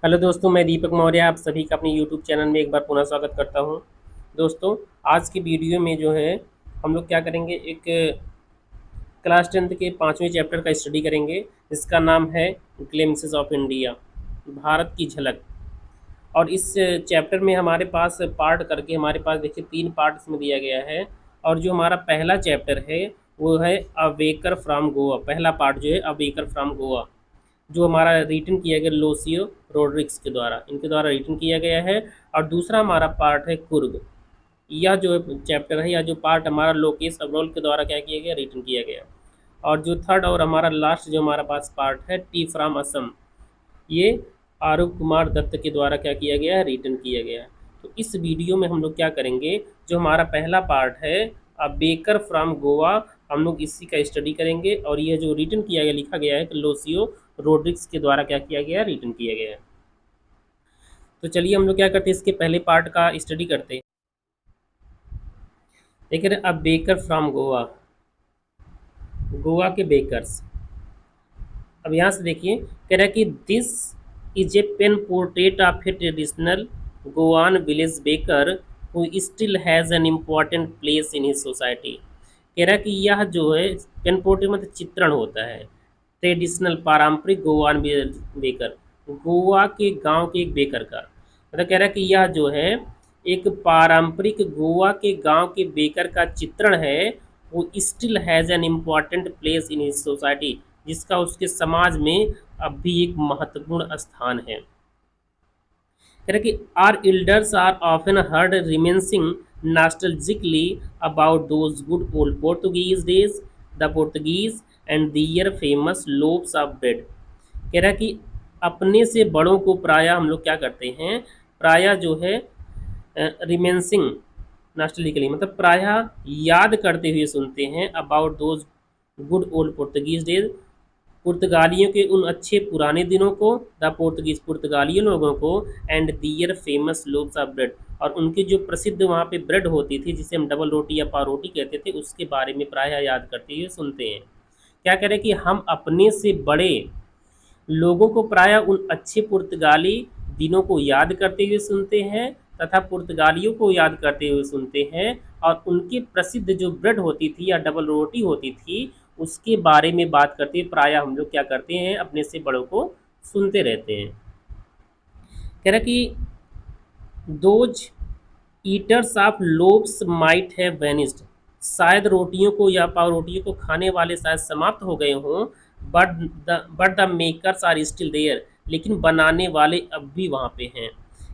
Hello दोस्तों, मैं दीपक मौर्य आप सभी का अपने यूट्यूब चैनल में एक बार पुनः स्वागत करता हूं। दोस्तों, आज की वीडियो में जो है हम लोग क्या करेंगे, एक क्लास 10th के 5वें चैप्टर का स्टडी करेंगे जिसका नाम है ग्लिम्पसेस ऑफ इंडिया, भारत की झलक। और इस चैप्टर में हमारे पास पार्ट करके हमारे पास देखिए 3 पार्ट इसमें दिया गया है। और जो हमारा पहला चैप्टर है वो है अवेकर फ्रॉम गोवा। पहला पार्ट जो है अवेकर फ्रॉम गोवा, जो हमारा रिटन किया गया लोसियो रोड्रिक्स के द्वारा, इनके द्वारा रिटन किया गया है। और दूसरा हमारा पार्ट है कुर्ग। यह जो चैप्टर है या जो पार्ट हमारा लोकेश अग्रवाल के द्वारा क्या किया गया, रिटन किया गया। और जो थर्ड और हमारा लास्ट जो हमारा पास पार्ट है टी फ्रॉम असम, ये आरूप कुमार दत्त के द्वारा क्या किया गया है, रिटन किया गया है। तो इस वीडियो में हम लोग क्या करेंगे, जो हमारा पहला पार्ट है अ बेकर फ्रॉम गोवा, हम लोग इसी का स्टडी करेंगे। और यह जो रिटन किया गया, लिखा गया है कि लोसियो रोड्रिक्स के द्वारा क्या किया गया, रिटन किया गया है। तो चलिए हम लोग क्या करते हैं, इसके पहले पार्ट का स्टडी करते हैं। देख रहे हैं, a baker from Goa, Goa के बेकर्स। अब यहाँ से देखिए, कह रहा है कि this is a pen portrait of a traditional Goan village baker who still has an important place in his society. कह रहा है कि यह जो है पेन पोर्ट्रेट मतलब चित्रण होता है ट्रेडिशनल पारंपरिक गोवान बेकर, गोवा के गांव के एक बेकर का। मतलब कह रहा है कि यह जो है एक पारंपरिक गोवा के गांव के बेकर का चित्रण है, वो still has an important place in his society, जिसका उसके समाज में अब भी एक महत्वपूर्ण स्थान है। कह रहे कि are elders are often heard reminiscing nostalgically about those good old Portuguese days, the Portuguese and their famous loaves of bread. कह रहा कि अपने से बड़ों को प्रायः हम लोग क्या करते हैं, प्रायः जो है रिमेंसिंग नॉस्टैल्जिकली मतलब प्रायः याद करते हुए सुनते हैं about those good old Portuguese days, पुर्तगालियों के उन अच्छे पुराने दिनों को, द पोर्तुगीज पुर्तगालियों लोगों को, and their famous loaves of bread, और उनकी जो प्रसिद्ध वहाँ पे ब्रेड होती थी जिसे हम डबल रोटी या पाव रोटी कहते थे, उसके बारे में प्रायः याद करते हुए सुनते हैं। क्या करें कि हम अपने से बड़े लोगों को प्रायः उन अच्छे पुर्तगाली दिनों को याद करते हुए सुनते हैं तथा पुर्तगालियों को याद करते हुए सुनते हैं। और उनकी प्रसिद्ध जो ब्रेड होती थी या डबल रोटी होती थी उसके बारे में बात करते हुए प्रायः हम लोग क्या करते हैं, अपने से बड़ों को सुनते रहते हैं। कह रहा कि those eaters of loaves might have vanished, शायद रोटियों को या पाव रोटियों को खाने वाले शायद समाप्त हो गए हों, but the makers are still there, लेकिन बनाने वाले अब भी वहाँ पे हैं।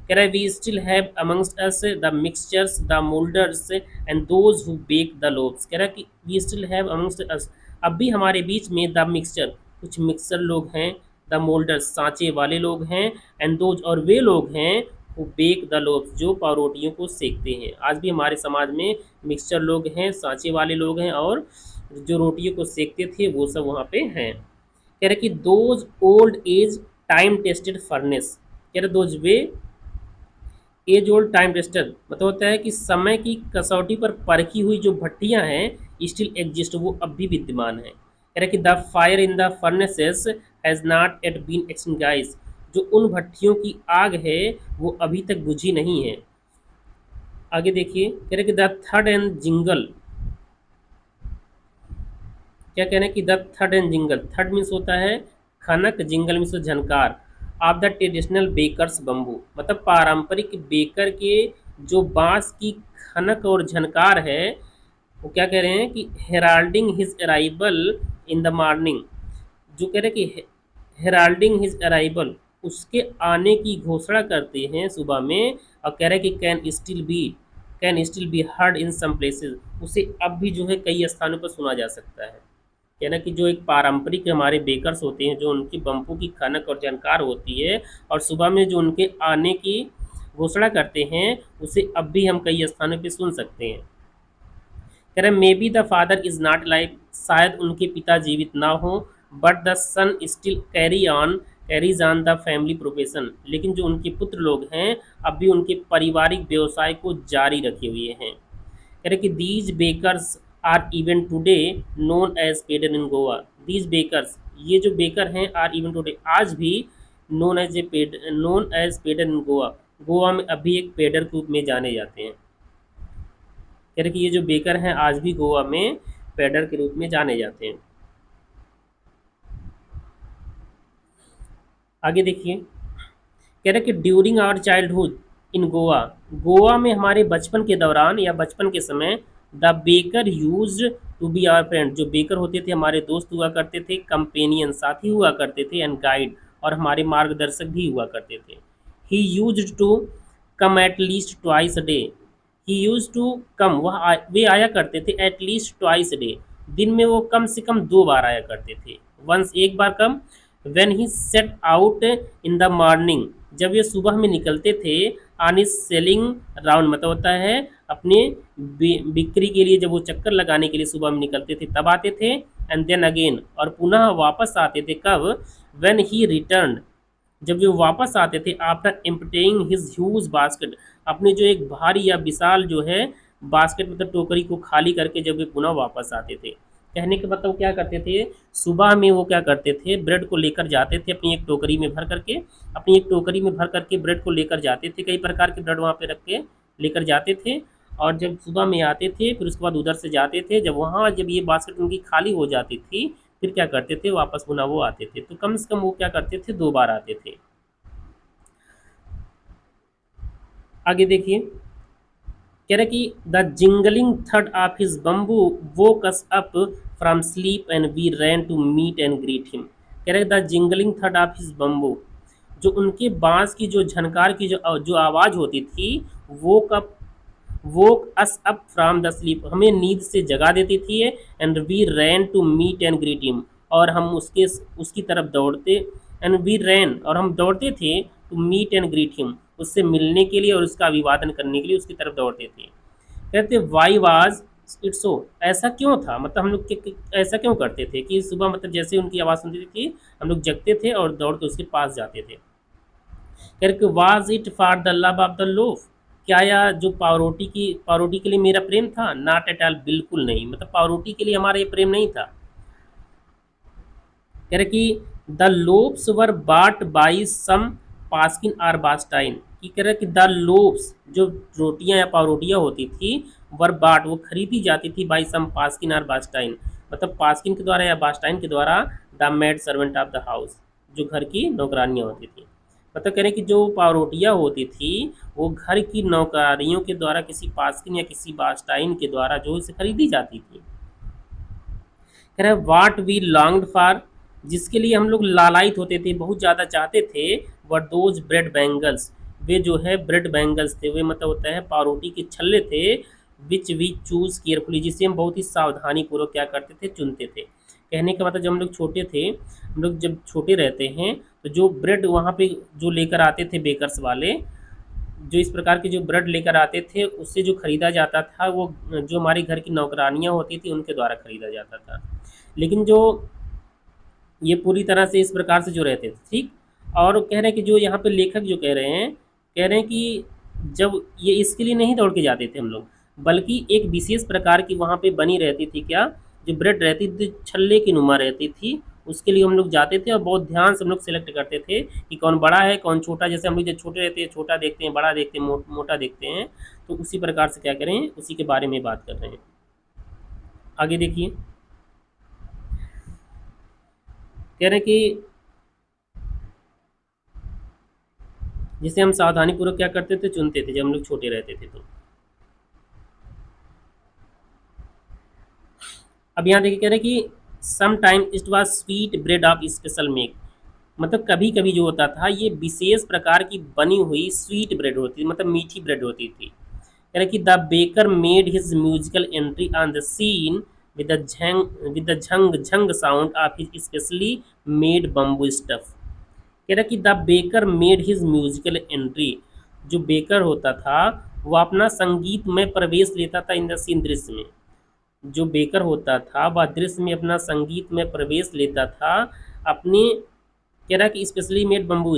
कह रहा है we still have amongst us the mixtures the moulders and those who bake the loaves. कह रहा है कि we still have amongst us, अब भी हमारे बीच में द मिक्सचर, कुछ मिक्सर लोग हैं, द मोल्डर्स सांचे वाले लोग हैं, एंड दोज और वे लोग हैं हु बेक द लोव्स जो पावरोटियों को सेकते हैं। आज भी हमारे समाज में मिक्सचर लोग हैं, सांचे वाले लोग हैं, और जो रोटियों को सेकते थे वो सब वहाँ पे हैं। कह रहे कि those old age time tested furnace, कह रहे those way age old time tested मतलब होता है कि समय की कसौटी पर परखी हुई जो भट्टियां हैं स्टिल एग्जिस्ट, वो अब भी विद्यमान है। कह रहे कि the fire in the furnaces has not yet been extinguished, जो उन भट्टियों की आग है वो अभी तक बुझी नहीं है। आगे देखिए, कह रहे कि द थर्ड एंड जिंगल, क्या कह रहे हैं कि the third and jingle, third means होता है खनक, जिंगल मीन्स झनकार, of the traditional bakers bamboo, मतलब पारंपरिक बेकर के जो बांस की खनक और झनकार है, वो क्या कह रहे हैं कि heralding his arrival in the morning, जो कह रहे हैं कि हेराल्डिंग हिज अराइवल, उसके आने की घोषणा करते हैं सुबह में। और कह रहे हैं कि can still be heard in some places, उसे अब भी जो है कई स्थानों पर सुना जा सकता है। कहना कि जो एक पारंपरिक हमारे बेकर्स होते हैं, जो उनकी बम्पू की खनक और झनकार होती है और सुबह में जो उनके आने की घोषणा करते हैं, उसे अब भी हम कई स्थानों पे सुन सकते हैं। कह रहे may be the father is not life, शायद उनके पिता जीवित ना हो, but the son still carries on the family profession, लेकिन जो उनके पुत्र लोग हैं अब भी उनके पारिवारिक व्यवसाय को जारी रखे हुए हैं। कह रहे कि these bakers are even today known as pader in Goa, these bakers, ये जो बेकर हैं आर इवन टुडे, आज भी known as pader in Goa, Goa में अभी एक पेडर के रूप में जाने जाते हैं। कह रहे कि ये जो बेकर हैं आज भी गोवा में पेडर के रूप में जाने जाते हैं। आगे देखिए, कह रहे कि during our childhood in Goa, Goa में हमारे बचपन के दौरान या बचपन के समय, the baker used to be our friend, जो बेकर होते थे हमारे दोस्त हुआ करते थे, कंपेनियन साथी हुआ करते थे, एंड गाइड और हमारे मार्गदर्शक भी हुआ करते थे। He used to come at least twice a day, he used to come वे आया करते थे एट लीस्ट ट्वाइस डे, दिन में वो कम से कम 2 बार आया करते थे, वंस एक बार come, when he set out in the morning, जब ये सुबह में निकलते थे, ऑन इज सेलिंग राउंड, मतलब होता है अपने बिक्री के लिए, जब वो चक्कर लगाने के लिए सुबह में निकलते थे तब आते थे, एंड देन अगेन, और पुनः वापस आते थे कब, व्हेन ही रिटर्न, जब वे वापस आते थे, after emptying his huge basket, अपनी जो एक भारी या विशाल जो है बास्केट मतलब टोकरी को खाली करके जब वे पुनः वापस आते थे। कहने के मतलब क्या करते थे, सुबह में वो क्या करते थे, ब्रेड को लेकर जाते थे अपनी एक टोकरी में भर करके, अपनी एक टोकरी में भर करके ब्रेड को लेकर जाते थे, कई प्रकार के ब्रेड वहाँ पे रख के लेकर जाते थे, और जब सुबह में आते थे फिर उसके बाद उधर से जाते थे, जब वहाँ जब ये बास्केट उनकी खाली हो जाती थी फिर क्या करते थे, वापस पुनः वो आते थे, तो कम से कम वो क्या करते थे, 2 बार आते थे। आगे देखिए, कह रहे कि the jingling third of his bamboo woke us up from sleep and we ran to meet and greet him, कह रहे the jingling third of his bamboo, जो उनके बांस की जो झनकार की जो आवाज़ होती थी, woke us up from the sleep, हमें नींद से जगा देती थी, and we ran to meet and greet him, और हम उसकी तरफ दौड़ते, एंड वी रैन और हम दौड़ते थे, to meet and greet him, उससे मिलने के लिए और उसका अभिवादन करने के लिए उसकी तरफ दौड़ते थे। कहते वाई वाज इट सो, ऐसा क्यों था, मतलब हम लोग ऐसा क्यों करते थे कि सुबह मतलब जैसे उनकी आवाज़ सुनती थी हम लोग जगते थे और दौड़ के उसके पास जाते थे। कहते was it for the love of the loaf, क्या यह जो पावरोटी के लिए मेरा प्रेम था, नॉट एट ऑल, बिल्कुल नहीं, मतलब पावरोटी के लिए हमारा ये प्रेम नहीं था। कह रहे कि द लोब्स वर बाट बाई सम पास्किन आर बास्टाइन, कि कह रहे कि द लोब्स जो रोटियां या पावरोटियां होती थी, वर बाट वो खरीदी जाती थी, बाई सम पास्किन आर बास्टाइन, मतलब पास्किन के द्वारा या बास्टाइन के द्वारा, the maid servant of the house, जो घर की नौकरानियां होती थी, मतलब कह रहे कि जो पावरोटियां होती थी वो घर की नौकरानियों के द्वारा किसी पास्किन या किसी बास्टाइन के द्वारा जो इसे खरीदी जाती थी। कह रहे वाट वी लॉन्ग्ड फॉर, जिसके लिए हम लोग लालायित होते थे, बहुत ज़्यादा चाहते थे, वर दोज ब्रेड बैंगल्स, वे जो है ब्रेड बैंगल्स थे, वे मतलब होता है पावरोटी के छल्ले थे, विच वी चूज केयरफुली, जिसे हम बहुत ही सावधानी पूर्वक क्या करते थे, चुनते थे। कहने का मतलब जब हम लोग छोटे थे, हम लोग जब छोटे रहते हैं तो जो ब्रेड वहाँ पे जो लेकर आते थे बेकर्स वाले, जो इस प्रकार के जो ब्रेड लेकर आते थे उससे जो खरीदा जाता था वो जो हमारे घर की नौकरानियाँ होती थी उनके द्वारा खरीदा जाता था। लेकिन जो ये पूरी तरह से इस प्रकार से जो रहते थे, ठीक। और कह रहे हैं कि जो यहाँ पे लेखक जो कह रहे हैं कि जब ये इसके लिए नहीं दौड़ के जाते थे हम लोग, बल्कि एक विशेष प्रकार की वहाँ पे बनी रहती थी, क्या, जो ब्रेड रहती थी छल्ले की नुमा रहती थी, उसके लिए हम लोग जाते थे और बहुत ध्यान से हम लोग सेलेक्ट करते थे कि कौन बड़ा है कौन छोटा, जैसे हम लोग जब छोटे रहते हैं छोटा देखते हैं, बड़ा देखते हैं, मोटा देखते हैं, तो उसी प्रकार से क्या करें, उसी के बारे में बात कर रहे हैं। आगे देखिए, कह रहे हैं कि जिसे हम सावधानी पूर्वक क्या करते थे, चुनते थे जब हम लोग छोटे रहते थे। तो अब यहाँ देखिए, कह रहे हैं कि some time it was sweet bread of special make, मतलब कभी कभी जो होता था ये विशेष प्रकार की बनी हुई स्वीट ब्रेड होती थी, मतलब मीठी ब्रेड होती थी। कह रहे कि the baker made his musical entry on the scene with the झंग झंग sound of his specially made bamboo staff. कह रहा कि the baker made his musical entry, जो बेकर होता था वो अपना संगीत में प्रवेश लेता था इन द सीन, दृश्य में, जो बेकर होता था वह दृश्य में अपना संगीत में प्रवेश लेता था अपने, कह रहा कि स्पेशली मेड बम्बू,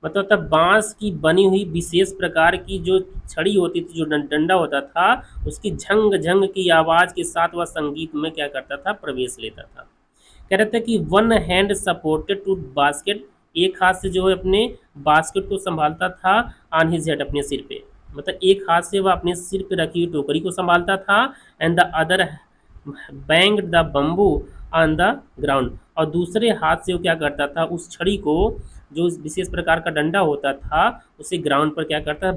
मतलब तब बांस की बनी हुई विशेष प्रकार की जो छड़ी होती थी, जो डंडा होता था, उसकी झंग झंग की आवाज़ के साथ वह संगीत में क्या करता था, प्रवेश लेता था। कह रहा था कि one hand supported to basket, एक हाथ से जो है अपने बास्केट को संभालता था ऑन हिज हेड, अपने सिर पे, मतलब एक हाथ से वह अपने सिर पे रखी हुई टोकरी को संभालता था, and the other bang the bamboo on the ground, और दूसरे हाथ से वो क्या करता था, उस छड़ी को, जो इस विशेष प्रकार का डंडा होता था, उसे ग्राउंड पर क्या करता,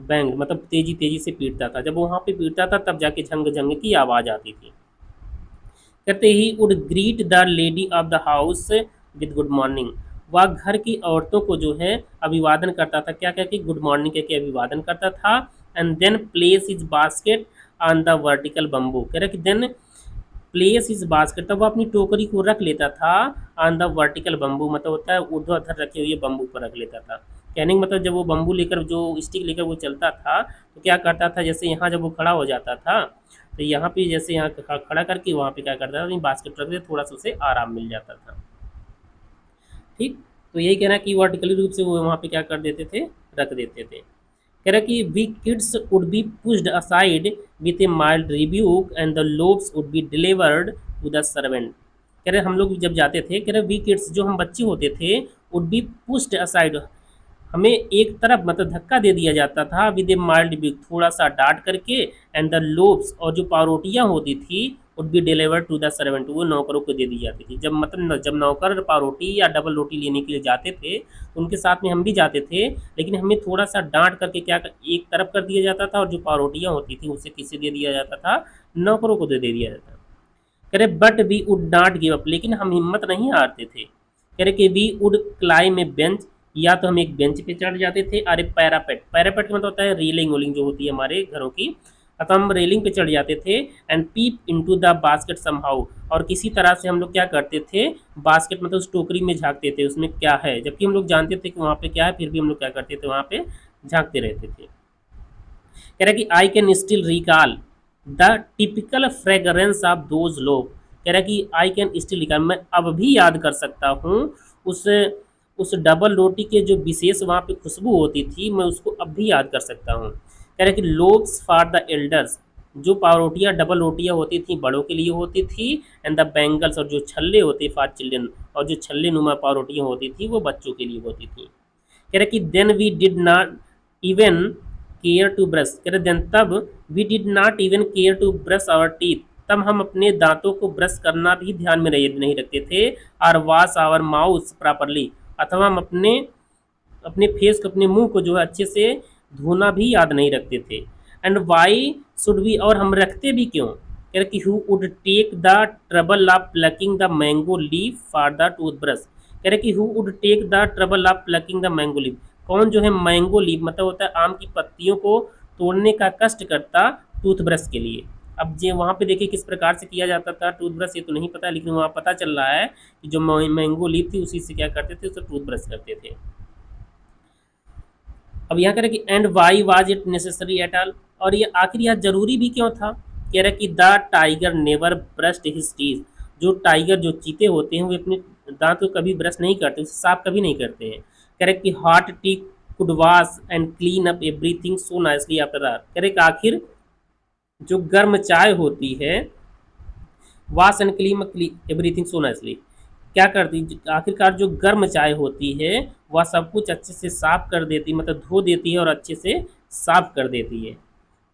बैंग मतलब तेजी तेजी से पीटता था। जब वो वहाँ पे पीटता था तब जाके झंग झंग की आवाज़ आती थी। कहते he would greet the lady of the house with good morning, वह घर की औरतों को जो है अभिवादन करता था, क्या क्या कि गुड मॉर्निंग कह के अभिवादन करता था। And then place is basket on the vertical bamboo, कह रहे कि देन प्लेस इज बास्केट, तब वो अपनी टोकरी को रख लेता था ऑन द वर्टिकल बम्बू, मतलब होता है ऊर्ध्वाधर रखे हुए बम्बू पर रख लेता था। कहने का मतलब जब वो बम्बू लेकर, जो स्टिक लेकर वो चलता था, तो क्या करता था, जैसे यहाँ जब वो खड़ा हो जाता था तो यहाँ पे जैसे यहाँ खड़ा करके वहाँ पे क्या करता था, बास्केट रख दे, थोड़ा सा उसे आराम मिल जाता था। ठीक, तो यही कहना कि वर्टिकली रूप से वो वहाँ पे क्या कर देते थे, रख देते थे। कह रहा कि we kids would be pushed aside with a mild rebuke and the loaves would be delivered to the servant. कह रहे हम लोग जब जाते थे, कह रहे वी किड्स जो हम बच्चे होते थे, वुड बी पुश्ड असाइड, हमें एक तरफ मतलब धक्का दे दिया जाता था, विद ए माइल्ड रिब्यूक थोड़ा सा डांट करके, एंड द लोब्स और जो पावरोटियाँ होती थी, would be deliver to the servant, वो नौकरों को दे दी जाती थी। जब मतलब जब नौकर पावरोटी या डबल रोटी लेने के लिए जाते थे तो उनके साथ में हम भी जाते थे, लेकिन हमें थोड़ा सा डांट करके एक तरफ कर दिया जाता था, और जो पावरोटियाँ होती थी उसे किसे दे दिया जाता था, नौकरों को दे दिया जाता था। कह रहे but we would not give up, लेकिन हम हिम्मत नहीं हारते थे। कह रहे कि we would climb a bench, या तो हम एक बेंच पे चढ़ जाते थे, अरे पैरापेट, पैरापेट का मतलब होता है रेलिंग वोलिंग जो होती है हमारे घरों की, तो हम रेलिंग पे चढ़ जाते थे, and peep into the basket somehow, और किसी तरह से हम लोग क्या करते थे, बास्केट मतलब उस टोकरी में झांकते थे उसमें क्या है, जबकि हम लोग जानते थे कि वहाँ पे क्या है, फिर भी हम लोग क्या करते थे, वहाँ पे झांकते रहते थे। कह रहा कि I can still recall the typical fragrance of those लोग, कह रहा कि आई कैन स्टिल रिकॉल, मैं अब भी याद कर सकता हूँ उस उस डबल रोटी के जो विशेष वहाँ पे खुशबू होती थी, मैं उसको अब भी याद कर सकता हूँ। कह रहा कि लोब्स फॉर द एल्डर्स, जो पावरोटियाँ डबल रोटियाँ होती थी बड़ों के लिए होती थी, एंड द बैंगल्स, और जो छल्ले होते फॉर चिल्ड्रन, और जो छल्ले नुमा पावरोटियाँ होती थी वो बच्चों के लिए होती थी। कह रहे कि then we did not even care to brush, कह रहे देन तब we did not even care to brush our teeth, तब हम अपने दांतों को ब्रश करना भी ध्यान में नहीं रखते थे, और वॉश आवर माउथ प्रॉपरली, अथवा हम अपने अपने फेस को, अपने मुंह को जो है अच्छे से धोना भी याद नहीं रखते थे। एंड वाई शुड वी, और हम रखते भी क्यों, कह रहे कि who would take the trouble of plucking the mango leaf for the toothbrush, कह रहे कि who would take the trouble of plucking the mango leaf, कौन जो है मैंगो लीफ मतलब होता है आम की पत्तियों को तोड़ने का कष्ट करता टूथब्रश के लिए। अब जे वहाँ पे देखिए किस प्रकार से किया जाता था टूथब्रश, ये तो नहीं पता, लेकिन वहाँ पता चल रहा है कि जो मैंगो लीफ थी उसी से क्या करते थे, उसे टूथब्रश करते थे। अब यहाँ कह रहे कि and why was it necessary at all, और ये आखिर यह जरूरी भी क्यों था। कह रहे कि the tiger never brushed his teeth, जो टाइगर जो चीते होते हैं वो अपने दांत को कभी ब्रश नहीं करते, उसे साफ कभी नहीं करते हैं। कह रहे कि hot tea could wash and clean up everything so nicely after all, कह रहे कि आखिर जो गर्म चाय होती है, wash and clean everything so nicely, क्या करती, आखिरकार जो गर्म चाय होती है वह सब कुछ अच्छे से साफ कर देती, मतलब धो देती है और अच्छे से साफ कर देती है।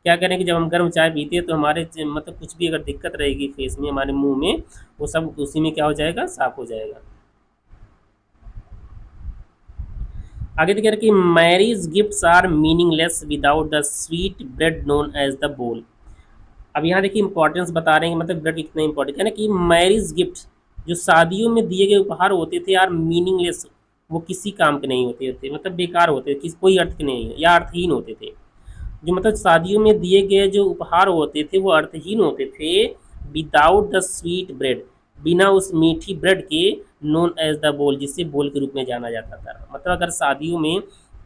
क्या करें कि जब हम गर्म चाय पीते हैं तो हमारे मतलब कुछ भी अगर दिक्कत रहेगी फेस में, हमारे मुंह में, वो सब उसी में क्या हो जाएगा, साफ हो जाएगा। आगे तो कह रहे कि marriage gifts are meaningless without the sweet bread known as the bol. अब यहाँ देखिए इंपॉर्टेंस बता रहे हैं, मतलब ब्रेड कितना इंपॉर्टेंट है ना, कि मैरिज गिफ्ट जो शादियों में दिए गए उपहार होते थे यार, मीनिंगलेस, वो किसी काम के नहीं होते थे, मतलब बेकार होते थे, कोई अर्थ के नहीं या अर्थहीन होते थे। जो मतलब शादियों में दिए गए जो उपहार होते थे वो अर्थहीन होते थे, विदाउट द स्वीट ब्रेड, बिना उस मीठी ब्रेड के, नोन एज द बोल, जिसे बोल के रूप में जाना जाता था। मतलब अगर शादियों में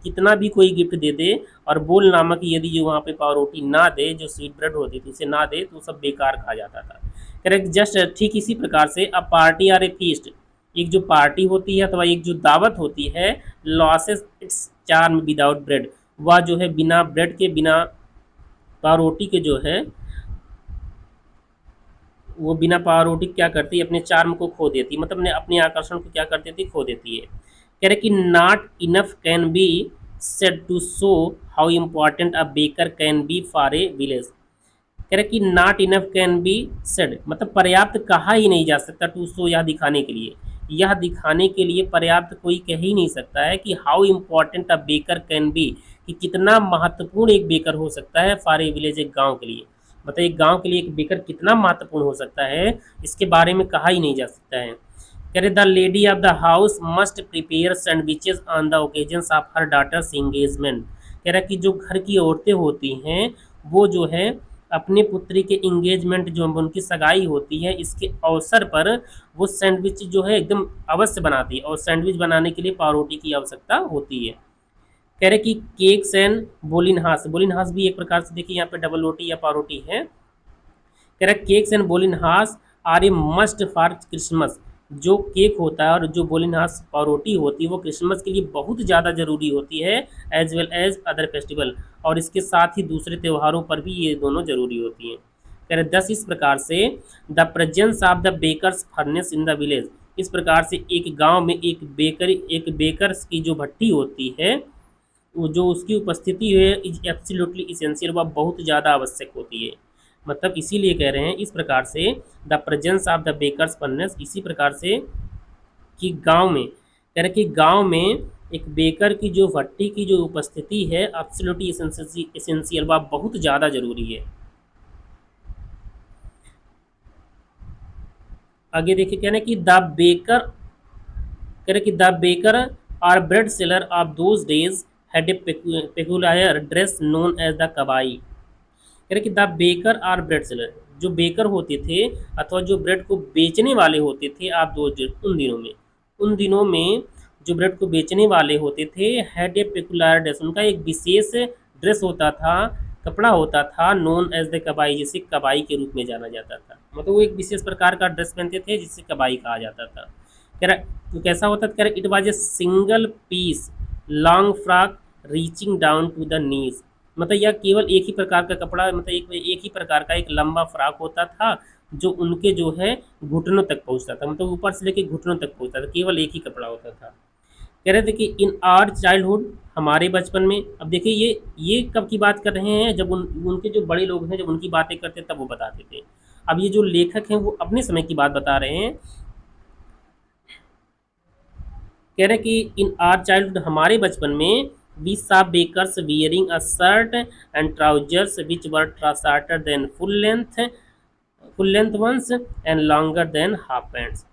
कितना भी कोई गिफ्ट दे दे और बोल नामक यदि जो वहाँ पे पावरोटी ना दे, जो स्वीट ब्रेड होती थी उसे ना दे, तो सब बेकार कहा जाता था। करेक्ट, जस्ट ठीक इसी प्रकार से a party or a feast, एक जो पार्टी होती है अथवा एक जो दावत होती है, losses it's charm without bread, वह जो है बिना ब्रेड के, बिना पावरोटी के जो है, वो बिना पावरोटी क्या करती है, अपने चार्म को खो देती, मतलब अपने आकर्षण को क्या कर देती, खो देती है। कह रहे कि not enough can be said to show how important a baker can be for a village. कह रहे कि not enough can be said मतलब पर्याप्त कहा ही नहीं जा सकता टू शो यह दिखाने के लिए, यह दिखाने के लिए पर्याप्त कोई कह ही नहीं सकता है कि how important a baker can B, कि कितना महत्वपूर्ण एक बेकर हो सकता है फॉर ए विलेज एक गांव के लिए। मतलब एक गांव के लिए एक बेकर कितना महत्वपूर्ण हो सकता है इसके बारे में कहा ही नहीं जा सकता है। कह रहे the lady of the house must prepare sandwiches on the occasions of her daughter's engagement. कह रहा कि जो घर की औरतें होती हैं वो जो है अपने पुत्री के इंगेजमेंट जो उनकी सगाई होती है इसके अवसर पर वो सैंडविच जो है एकदम अवश्य बनाती है, और सैंडविच बनाने के लिए पावरोटी की आवश्यकता होती है। कह रहे कि केक्स एंड बोलिनहास, बोलिनहास भी एक प्रकार से देखिए यहाँ पे डबल रोटी या पावरोटी है। कह रहा cakes and bolinhas are a must for Christmas, जो केक होता है और जो बोलिनहास पावरोटी होती है वो क्रिसमस के लिए बहुत ज़्यादा ज़रूरी होती है as well as other festival, और इसके साथ ही दूसरे त्योहारों पर भी ये दोनों जरूरी होती हैं। कह रहे दस इस प्रकार से the presence of the baker's furnace in the village, इस प्रकार से एक गांव में एक बेकर्स की जो भट्टी होती है वो जो उसकी उपस्थिति है इज एब्सोल्युटली इसेंशियल, वह बहुत ज़्यादा आवश्यक होती है। मतलब इसीलिए कह रहे हैं इस प्रकार से the presence of the baker's furnace, इसी प्रकार से कि गांव में कह रहे कि गांव में एक बेकर की जो भट्टी की जो उपस्थिति है एब्सोल्युटली इसेंशियल, वह बहुत ज़्यादा जरूरी है। आगे देखिए कह रहे हैं कि द बेकर, कह रहे कि the baker or bread seller of those days had a peculiar dress known as the kabai. कह रहे कि the baker or bread seller, जो बेकर होते थे अथवा जो ब्रेड को बेचने वाले होते थे आप दो उन दिनों में जो ब्रेड को बेचने वाले होते थे हैड ए पेकुलर ड्रेस, उनका एक विशेष ड्रेस होता था, कपड़ा होता था नोन एज द कबाई, जिसे कबाई के रूप में जाना जाता था। मतलब वो एक विशेष प्रकार का ड्रेस पहनते थे जिसे कबाई कहा जाता था। कह रहा तो कैसा होता था, कह रहा it was a single piece long frock reaching down to the knees, मतलब यह केवल एक ही प्रकार का कपड़ा, मतलब एक ही प्रकार का एक लंबा फ्रॉक होता था जो उनके जो है घुटनों तक पहुंचता था, मतलब ऊपर से लेके घुटनों तक पहुंचता था, केवल एक ही कपड़ा होता था। कह रहे थे कि इन आवर चाइल्डहुड, हमारे बचपन में, अब देखिए ये कब की बात कर रहे हैं, जब उनके जो बड़े लोग हैं जब उनकी बातें करते तब वो बताते थे। अब ये जो लेखक हैं वो अपने समय की बात बता रहे हैं। कह रहे कि इन आवर चाइल्डहुड, हमारे बचपन में we saw bakers wearing a shirt and trousers which were shorter than full length ones and longer than half pants।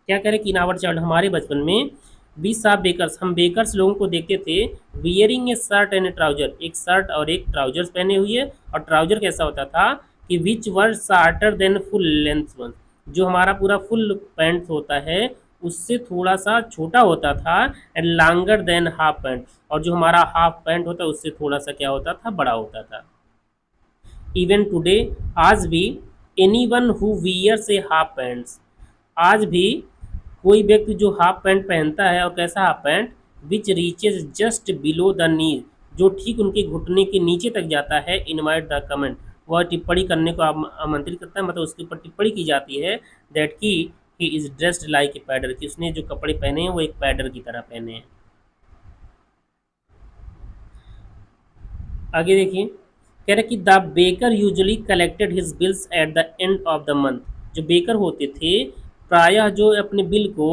क्या कह रहे कि इन आवर चाइल्ड, हमारे बचपन में वी saw बेकर्स, हम बेकर्स लोगों को देखते थे wearing A shirt and A trouser, एक शर्ट और एक ट्राउजर्स पहने हुए, और ट्राउजर कैसा होता था कि which were shorter than full length one, जो हमारा पूरा फुल पैंट होता है उससे थोड़ा सा छोटा होता था, and longer than half pant, और जो हमारा हाफ पैंट होता है उससे थोड़ा सा क्या होता था, बड़ा होता था। इवन टुडे, आज भी, any one who wears a half pants, आज भी कोई व्यक्ति जो हाफ पैंट पहनता है, और कैसा half pant, which reaches just below the knees, जो ठीक उनके घुटने के नीचे तक जाता है, इनवाइट द कमेंट, वह टिप्पणी करने को आमंत्रित करता है, मतलब उसके ऊपर टिप्पणी की जाती है दैट की he is dressed like a pader, कि उसने जो कपड़े पहने हैं वो एक पैडर की तरह पहने हैं। आगे देखिए कह रहे कि the baker usually collected his bills at the end of the month, जो बेकर होते थे प्रायः जो अपने बिल को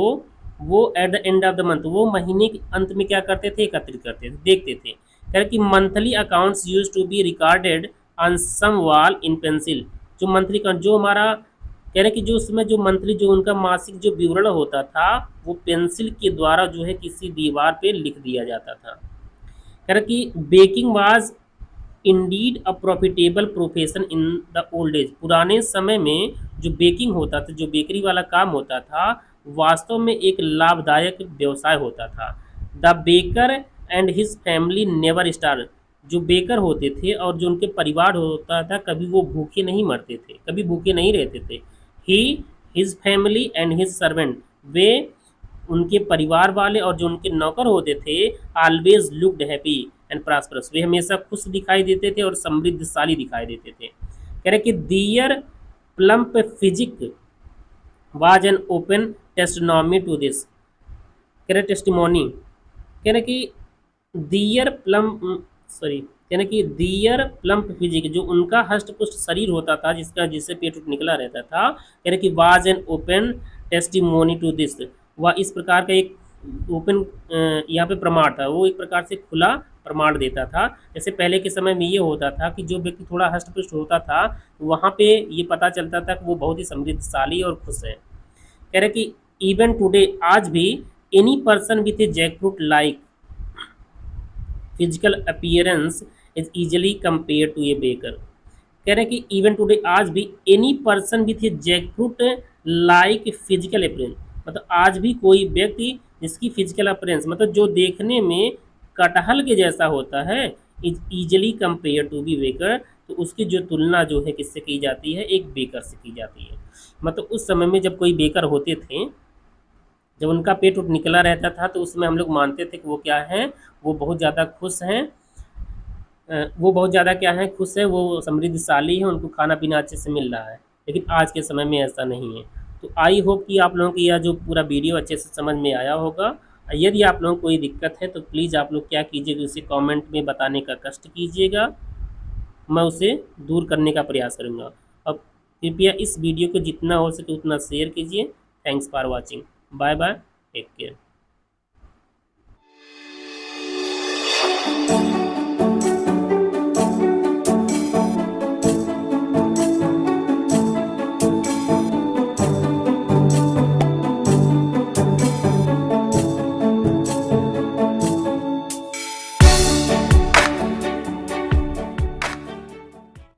वो at the end of the month, वो महीने के अंत में क्या करते थे, एकत्रित करते थे, देखते थे। कह रहे कि monthly accounts used to be recorded on some wall in pencil, जो मंथली का जो हमारा, कह रहे कि जो उसमें जो मंथली जो उनका मासिक जो विवरण होता था वो पेंसिल के द्वारा जो है किसी दीवार पे लिख दिया जाता था। कह रहे कि baking was indeed a profitable profession in the old age, पुराने समय में जो बेकिंग होता था, जो बेकरी वाला काम होता था, वास्तव में एक लाभदायक व्यवसाय होता था। The baker and his family never starve, जो बेकर होते थे और जो उनके परिवार होता था कभी वो भूखे नहीं मरते थे, कभी भूखे नहीं रहते थे। He his family and his servant, वे उनके परिवार वाले और जो उनके नौकर होते थे always looked happy and prosperous, वे हमेशा खुश दिखाई देते थे और समृद्धशाली दिखाई देते थे। कह रहे कि their plump physique was an open testimony to this, कह रहे टेस्टिमोनी, कह रहे कि दियर प्लम सॉरी कह रहे कि दियर प्लम्प फिजिक, जो उनका हष्ट पुष्ट शरीर होता था जिसका जिससे पेट उट निकला रहता था, कह रहे कि was an open testimony to this, वह इस प्रकार का एक ओपन यहाँ पे प्रमाण था, वो एक प्रकार से खुला प्रमाण देता था। जैसे पहले के समय में ये होता था कि जो व्यक्ति थोड़ा हष्ट पुष्ट होता था वहाँ पे ये पता चलता था कि वो बहुत ही समृद्धशाली और खुश है। कह रहे कि इवन टुडे, आज भी, any person with a jackfruit like physical appearance is easily compare to a baker. कह रहे हैं कि इवन टुडे, आज भी, any person with a jackfruit like physical appearance, मतलब आज भी कोई व्यक्ति जिसकी फिजिकल अपीयरेंस मतलब जो देखने में कटहल के जैसा होता है, is easily compare to be baker, तो उसकी जो तुलना जो है किससे की जाती है, एक बेकर से की जाती है। मतलब उस समय में जब कोई बेकर होते थे, जब उनका पेट उट निकला रहता था, तो उसमें हम लोग मानते थे कि वो क्या है, वो बहुत ज़्यादा खुश हैं, वो बहुत ज़्यादा क्या है, खुश है, वो समृद्धशाली है, उनको खाना पीना अच्छे से मिल रहा है। लेकिन आज के समय में ऐसा नहीं है। तो आई होप कि आप लोगों को यह जो पूरा वीडियो अच्छे से समझ में आया होगा। यदि आप लोगों को कोई दिक्कत है तो प्लीज़ आप लोग क्या कीजिएगा, उसे कमेंट में बताने का कष्ट कीजिएगा, मैं उसे दूर करने का प्रयास करूँगा। अब कृपया इस वीडियो को जितना हो सके उतना शेयर कीजिए। Thanks for watching. Bye bye, take care.